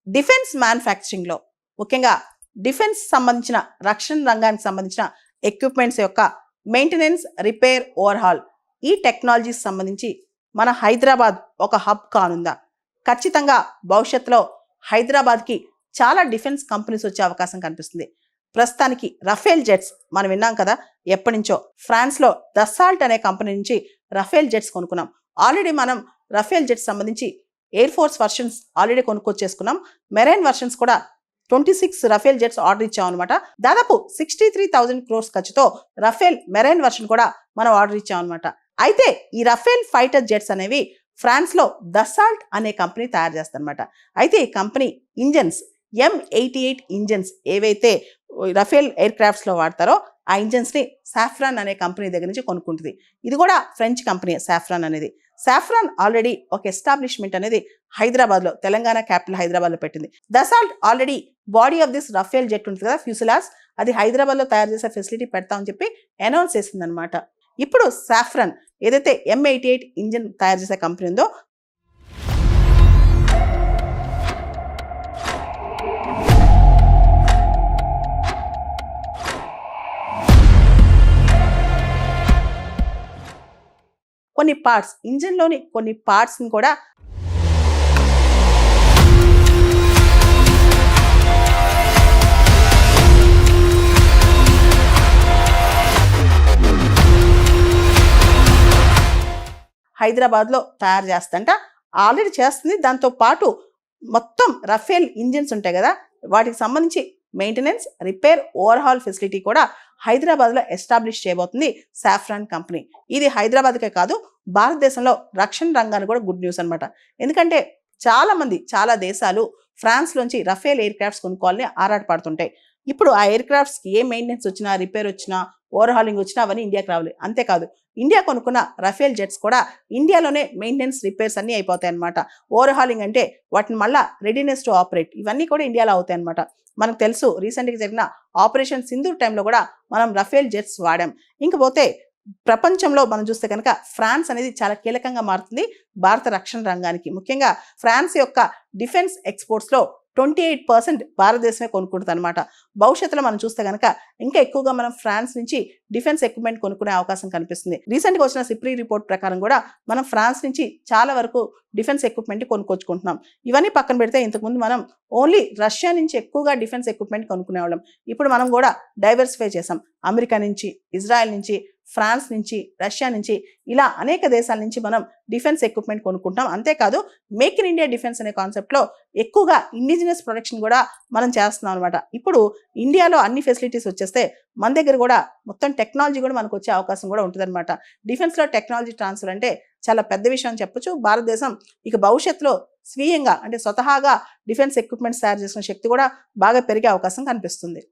Defence మ్యానుఫ్యాక్చరింగ్లో ముఖ్యంగా defence సంబంధించిన రక్షణ రంగానికి సంబంధించిన ఎక్విప్మెంట్స్ యొక్క మెయింటెనెన్స్, రిపేర్, ఓవర్హాల్ ఈ టెక్నాలజీస్ సంబంధించి మన హైదరాబాద్ ఒక హబ్ కానుందా? ఖచ్చితంగా భవిష్యత్తులో హైదరాబాద్కి చాలా డిఫెన్స్ కంపెనీస్ వచ్చే అవకాశం కనిపిస్తుంది. ప్రస్తుతానికి రఫేల్ జెట్స్ మనం విన్నాం కదా, ఎప్పటి నుంచో ఫ్రాన్స్లో దసాల్ట్ అనే కంపెనీ నుంచి రఫేల్ జెట్స్ కొనుక్కున్నాం. ఆల్రెడీ మనం రఫేల్ జెట్స్ సంబంధించి ఎయిర్ ఫోర్స్ వర్షన్స్ ఆల్రెడీ కొనుక్కొచ్చేసుకున్నాం. మెరైన్ వర్షన్స్ కూడా 26 రఫేల్ జెట్స్ ఆర్డర్ ఇచ్చాం అనమాట. దాదాపు 63,000 crores ఖర్చుతో రఫేల్ మెరైన్ వర్షన్ కూడా మనం ఆర్డర్ ఇచ్చాం అనమాట. అయితే ఈ రఫేల్ ఫైటర్ జెట్స్ అనేవి ఫ్రాన్స్లో దసాల్ట్ అనే కంపెనీ తయారు చేస్తారనమాట. అయితే ఈ కంపెనీ ఇంజన్స్ M88 ఇంజన్స్ ఏవైతే రఫేల్ ఎయిర్ క్రాఫ్ట్స్లో వాడతారో ఆ ఇంజన్స్ని సాఫ్రాన్ అనే కంపెనీ దగ్గర నుంచి కొనుక్కుంటుంది. ఇది కూడా ఫ్రెంచ్ కంపెనీ సాఫ్రాన్ అనేది. సాఫ్రాన్ ఆల్రెడీ ఒక ఎస్టాబ్లిష్మెంట్ అనేది హైదరాబాద్లో, తెలంగాణ క్యాపిటల్ హైదరాబాద్లో పెట్టింది. Dassault already body of this Rafale jet ఉంటుంది కదా, ఫ్యూసిలాస్, అది హైదరాబాద్లో తయారు చేసే ఫెసిలిటీ పెడతామని చెప్పి అనౌన్స్ చేసింది అనమాట. ఇప్పుడు సాఫ్రాన్ ఏదైతే M88 ఇంజన్ తయారు చేసే కంపెనీ ఉందో కొన్ని పార్ట్స్, ఇంజన్లోని కొన్ని పార్ట్స్ని కూడా హైదరాబాద్లో తయారు చేస్తంట. ఆల్రెడీ చేస్తుంది. దాంతో పాటు మొత్తం రఫేల్ ఇంజిన్స్ ఉంటాయి కదా, వాటికి సంబంధించి మెయింటెనెన్స్, రిపేర్, ఓవర్హాల్ ఫెసిలిటీ కూడా హైదరాబాద్లో ఎస్టాబ్లిష్ చేయబోతుంది సాఫ్రాన్ కంపెనీ. ఇది హైదరాబాద్కే కాదు, భారతదేశంలో రక్షణ రంగానికి కూడా గుడ్ న్యూస్ అనమాట. ఎందుకంటే చాలా దేశాలు ఫ్రాన్స్లోంచి రఫేల్ ఎయిర్ క్రాఫ్ట్స్ కొనుక్కోవాలని ఆరాటపడుతుంటాయి. ఇప్పుడు ఆ ఎయిర్ క్రాఫ్ట్స్కి ఏ మెయింటెనెన్స్ వచ్చినా, రిపేర్ వచ్చినా, ఓవర్హాలింగ్ వచ్చినా అవన్నీ ఇండియాకి రావాలి. అంతేకాదు ఇండియా కొనుక్కున్న రఫేల్ జెట్స్ కూడా ఇండియాలోనే మెయింటెనెన్స్, రిపేర్స్ అన్నీ అయిపోతాయి అనమాట. ఓవర్హాలింగ్ అంటే వాటిని మళ్ళీ రెడీనెస్ టు ఆపరేట్ ఇవన్నీ కూడా ఇండియాలో అవుతాయి అనమాట. మనకు తెలుసు, రీసెంట్గా జరిగిన ఆపరేషన్ సింధూర్ టైంలో కూడా మనం రఫేల్ జెట్స్ వాడాం. ఇంకపోతే ప్రపంచంలో మనం చూస్తే కనుక ఫ్రాన్స్ అనేది చాలా కీలకంగా మారుతుంది భారత రక్షణ రంగానికి. ముఖ్యంగా ఫ్రాన్స్ యొక్క డిఫెన్స్ ఎక్స్పోర్ట్స్లో 28% భారతదేశమే కొనుక్కుంటుంది అనమాట. భవిష్యత్తులో మనం చూస్తే కనుక ఇంకా ఎక్కువగా మనం ఫ్రాన్స్ నుంచి డిఫెన్స్ ఎక్విప్మెంట్ కొనుక్కునే అవకాశం కనిపిస్తుంది. రీసెంట్గా వచ్చిన సిప్రీ రిపోర్ట్ ప్రకారం కూడా మనం ఫ్రాన్స్ నుంచి చాలా వరకు డిఫెన్స్ ఎక్విప్మెంట్ కొనుక్కొచ్చుకుంటున్నాం. ఇవన్నీ పక్కన పెడితే ఇంతకుముందు మనం ఓన్లీ రష్యా నుంచి ఎక్కువగా డిఫెన్స్ ఎక్విప్మెంట్ కొనుక్కునేవాళ్ళం. ఇప్పుడు మనం కూడా డైవర్సిఫై చేసాం. అమెరికా నుంచి, ఇజ్రాయెల్ నుంచి, ఫ్రాన్స్ నుంచి, రష్యా నుంచి, ఇలా అనేక దేశాల నుంచి మనం డిఫెన్స్ ఎక్విప్మెంట్ కొనుక్కుంటాం. అంతేకాదు మేక్ ఇన్ ఇండియా డిఫెన్స్ అనే కాన్సెప్ట్లో ఎక్కువగా ఇండిజినస్ ప్రొడక్షన్ కూడా మనం చేస్తున్నాం అనమాట. ఇప్పుడు ఇండియాలో అన్ని ఫెసిలిటీస్ వచ్చేస్తే మన దగ్గర కూడా మొత్తం టెక్నాలజీ కూడా మనకు వచ్చే అవకాశం కూడా ఉంటుంది అనమాట. డిఫెన్స్లో టెక్నాలజీ ట్రాన్స్ఫర్ అంటే చాలా పెద్ద విషయం అని చెప్పొచ్చు. భారతదేశం ఇక భవిష్యత్తులో స్వీయంగా అంటే స్వతహాగా డిఫెన్స్ ఎక్విప్మెంట్స్ తయారు చేసిన శక్తి కూడా బాగా పెరిగే అవకాశం కనిపిస్తుంది.